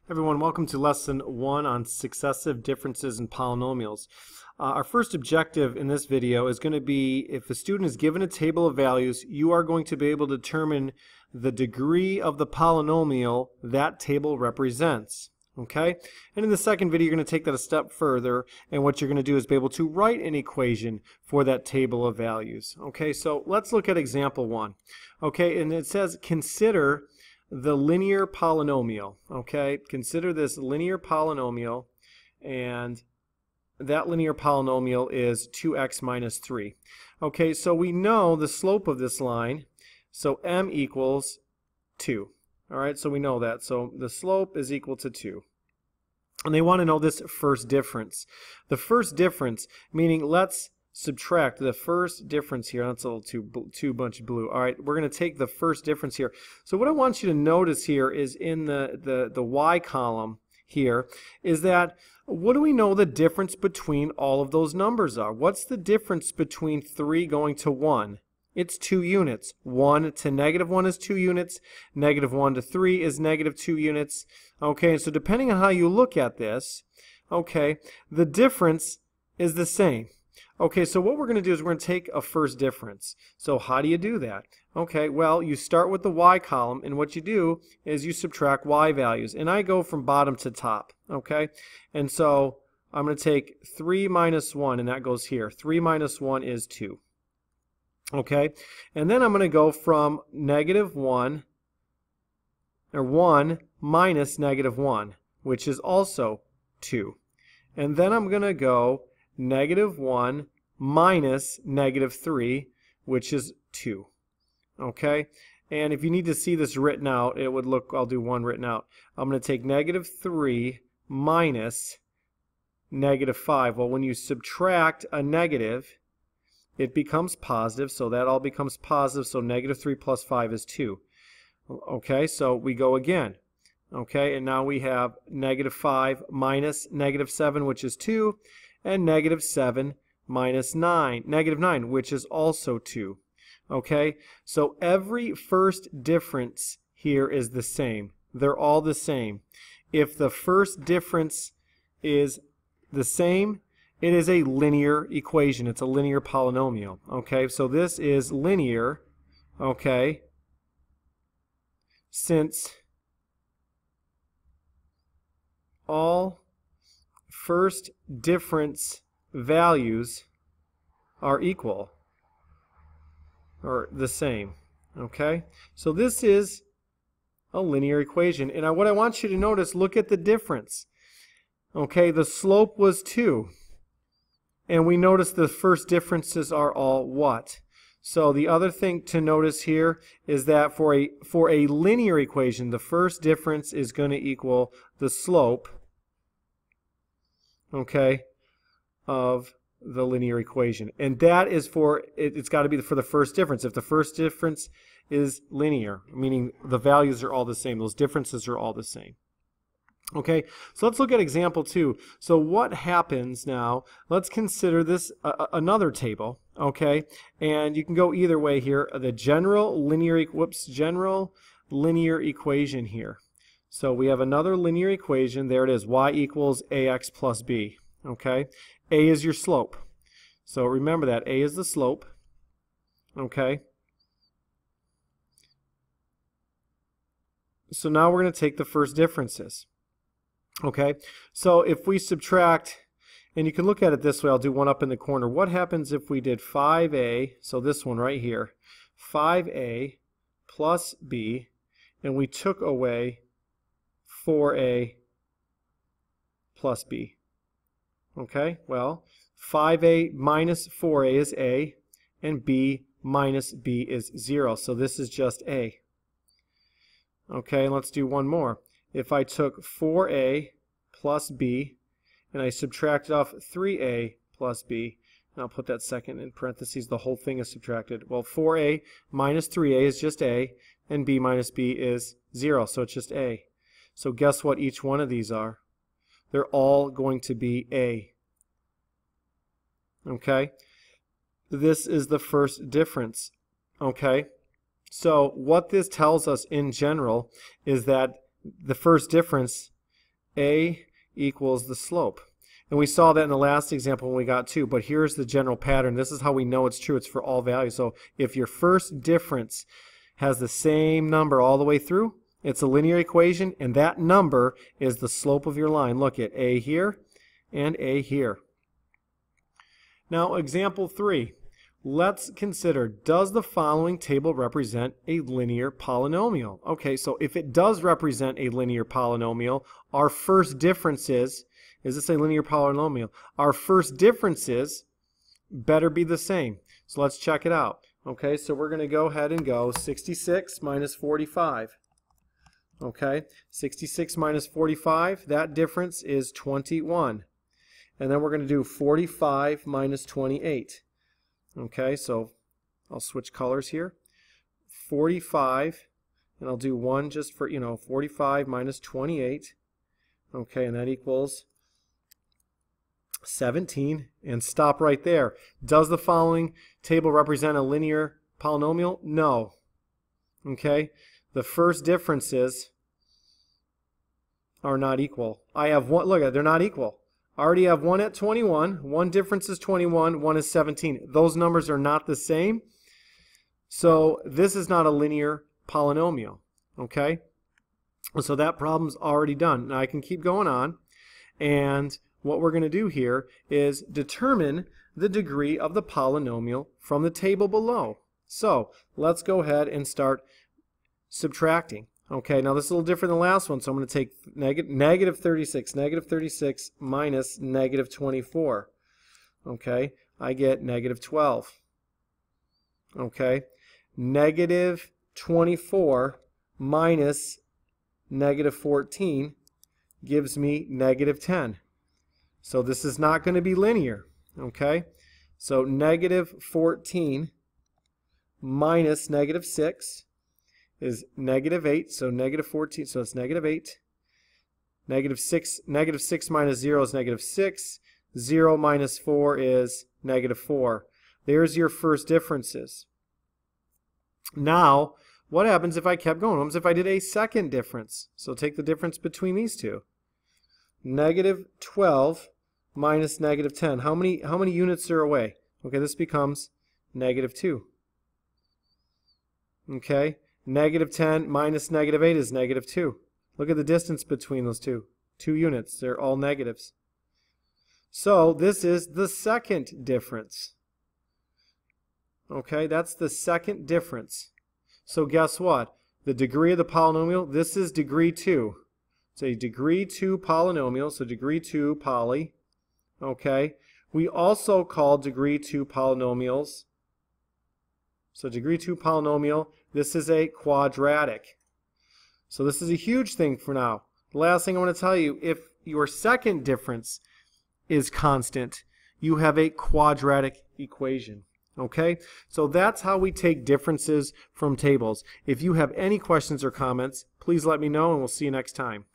Everyone, welcome to lesson 1 on successive differences in polynomials. Our first objective in this video is going to be, if a student is given a table of values, you are going to be able to determine the degree of the polynomial that table represents. Okay? And in the second video, you're going to take that a step further, and what you're going to do is be able to write an equation for that table of values. Okay, so let's look at example 1. Okay, and it says consider the linear polynomial. Okay, consider this linear polynomial, and that linear polynomial is 2x minus 3. Okay, so we know the slope of this line, so m equals 2. All right, so we know that. So the slope is equal to 2. And they want to know this first difference. The first difference, meaning let's subtract the first difference here. That's a little too much blue. All right, we're going to take the first difference here. So what I want you to notice here is in the y column here is that what do we know the difference between all of those numbers are? What's the difference between 3 going to 1? It's 2 units. 1 to negative 1 is 2 units. Negative 1 to 3 is negative 2 units. Okay, so depending on how you look at this, okay, the difference is the same. Okay, so what we're going to do is we're going to take a first difference. So how do you do that? Okay, well, you start with the y column, and what you do is you subtract y values. And I go from bottom to top, okay? And so I'm going to take 3 minus 1, and that goes here. 3 minus 1 is 2. Okay, and then I'm going to go from negative 1, or 1 minus negative 1, which is also 2. And then I'm going to go negative 1 minus negative 3, which is 2. Okay, and if you need to see this written out, it would look, I'll do 1 written out. I'm going to take negative 3 minus negative 5. Well, when you subtract a negative, it becomes positive, so that all becomes positive, so negative 3 plus 5 is 2. Okay, so we go again. Okay, and now we have negative 5 minus negative 7, which is 2, and negative 7 minus negative 9, which is also 2. Okay, so every first difference here is the same. They're all the same. If the first difference is the same, it is a linear equation. It's a linear polynomial. Okay, so this is linear, okay, since all first difference values are equal or the same. Okay, so this is a linear equation, and what I want you to notice, look at the difference. Okay, the slope was 2, and we notice the first differences are all what? So the other thing to notice here is that for a linear equation, the first difference is going to equal the slope, okay, of the linear equation. And that is for, it's got to be for the first difference. If the first difference is linear, meaning the values are all the same, those differences are all the same. Okay, so let's look at example 2. So what happens now, let's consider this another table, okay, and you can go either way here, the general linear equation here. So we have another linear equation, there it is, y equals ax plus b, okay. A is your slope, so remember that, a is the slope, okay. So now we're going to take the first differences. Okay, so if we subtract, and you can look at it this way, I'll do one up in the corner. What happens if we did 5a, so this one right here, 5a plus b, and we took away 4a plus b? Okay, well, 5a minus 4a is a, and b minus b is 0, so this is just a. Okay, let's do one more. If I took 4a plus b, and I subtracted off 3a plus b, and I'll put that second in parentheses, the whole thing is subtracted. Well, 4a minus 3a is just a, and b minus b is 0, so it's just a. So guess what each one of these are? They're all going to be a. Okay? This is the first difference. Okay? So what this tells us in general is that the first difference a equals the slope. And we saw that in the last example when we got 2, but here's the general pattern. This is how we know it's true. It's for all values. So if your first difference has the same number all the way through, it's a linear equation, and that number is the slope of your line. Look at a here and a here. Now, example 3. Let's consider, does the following table represent a linear polynomial? Okay, so if it does represent a linear polynomial, our first difference is this a linear polynomial? Our first differences better be the same. So let's check it out. Okay, so we're going to go ahead and go 66 minus 45. Okay, 66 minus 45, that difference is 21. And then we're going to do 45 minus 28. Okay, so I'll switch colors here. 45, and I'll do 1 just for, 45 minus 28. Okay, and that equals 17, and stop right there. Does the following table represent a linear polynomial? No. Okay, the first differences are not equal. I have one, look at it, they're not equal. I already have 1 at 21, one difference is 21, one is 17. Those numbers are not the same, so this is not a linear polynomial. Okay, so that problem's already done. Now I can keep going on, and what we're going to do here is determine the degree of the polynomial from the table below. So let's go ahead and start subtracting. Okay, now this is a little different than the last one, so I'm going to take negative 36 minus negative 24. Okay, I get negative 12. Okay, negative 24 minus negative 14 gives me negative 10. So this is not going to be linear. Okay, so negative 14 minus negative 6 is negative 8, so negative 14, so it's negative 8. Negative 6 minus 0 is negative 6. 0 minus 4 is negative 4. There's your first differences. Now, what happens if I kept going? What happens if I did a second difference? So take the difference between these two. Negative 12 minus negative 10. How many units are away? Okay, this becomes negative 2. Okay, negative 10 minus negative 8 is negative 2. Look at the distance between those two. 2 units. They're all negatives. So this is the second difference. Okay, that's the second difference. So guess what? The degree of the polynomial, this is degree 2. It's a degree 2 polynomial, so degree 2 poly. Okay, we also call degree 2 polynomials. So degree 2 polynomial, this is a quadratic. So this is a huge thing for now. The last thing I want to tell you, if your second difference is constant, you have a quadratic equation. Okay, so that's how we take differences from tables. If you have any questions or comments, please let me know, and we'll see you next time.